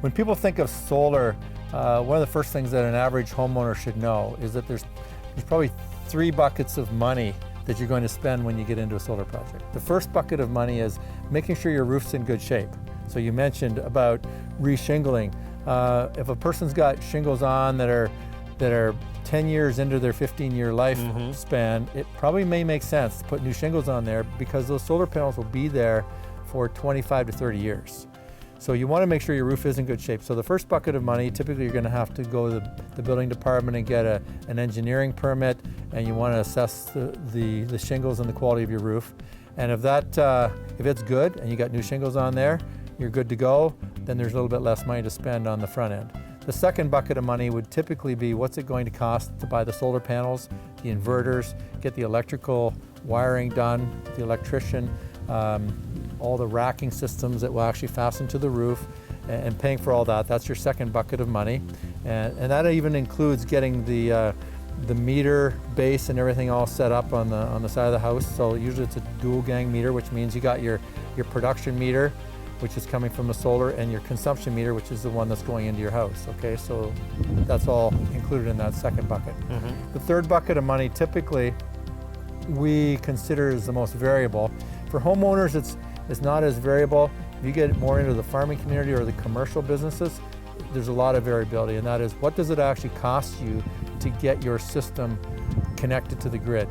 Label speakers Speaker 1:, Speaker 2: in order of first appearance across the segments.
Speaker 1: When people think of solar, one of the first things that an average homeowner should know is that there's probably 3 buckets of money that you're going to spend when you get into a solar project. The first bucket of money is making sure your roof's in good shape. So you mentioned about re-shingling. If a person's got shingles on that are 10 years into their 15-year lifespan, it probably may make sense to put new shingles on there because those solar panels will be there for 25 to 30 years. So you want to make sure your roof is in good shape. So the first bucket of money, typically you're going to have to go to the building department and get an engineering permit, and you want to assess the shingles and the quality of your roof. And if it's good and you got new shingles on there, you're good to go, then there's a little bit less money to spend on the front end. The second bucket of money would typically be what's it going to cost to buy the solar panels, the inverters, get the electrical wiring done, the electrician, all the racking systems that will actually fasten to the roof, and paying for all that. That's your second bucket of money. And that even includes getting the meter base and everything all set up on the side of the house. So usually it's a dual gang meter, which means you got your production meter, which is coming from the solar, and your consumption meter, which is the one that's going into your house, okay? So that's all included in that second bucket. The third bucket of money, typically, we consider as the most variable. For homeowners, it's not as variable. If you get more into the farming community or the commercial businesses, there's a lot of variability, and that is, what does it actually cost you to get your system connected to the grid?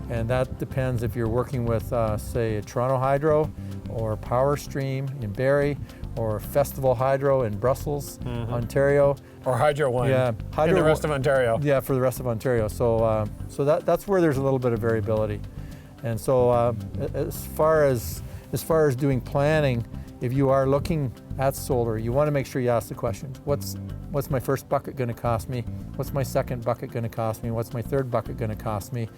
Speaker 1: And that depends if you're working with, say, Toronto Hydro, or Power Stream in Barrie, or Festival Hydro in Brussels, Ontario.
Speaker 2: Or Hydro One
Speaker 1: in
Speaker 2: the rest of Ontario.
Speaker 1: Yeah, for the rest of Ontario. So, that's where there's a little bit of variability. And so as far as doing planning, if you are looking at solar, you want to make sure you ask the questions. What's my first bucket going to cost me? What's my second bucket going to cost me? What's my third bucket going to cost me?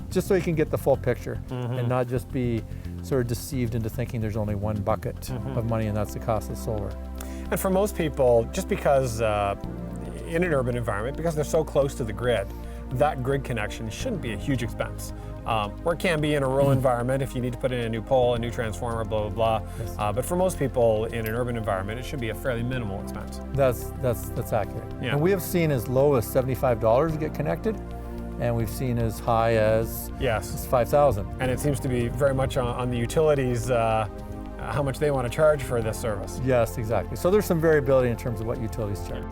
Speaker 1: Just so you can get the full picture and not just be sort of deceived into thinking there's only one bucket of money, and that's the cost of solar.
Speaker 2: And for most people, just because in an urban environment, because they're so close to the grid, that grid connection shouldn't be a huge expense. Or it can be in a rural environment if you need to put in a new pole, a new transformer, blah, blah, blah. Yes. But for most people in an urban environment, it should be a fairly minimal expense.
Speaker 1: That's accurate.
Speaker 2: Yeah.
Speaker 1: And we have seen as low as $75 to get connected, and we've seen as high as $5,000.
Speaker 2: And it seems to be very much on the utilities, how much they want to charge for this service.
Speaker 1: Yes, exactly. So there's some variability in terms of what utilities charge.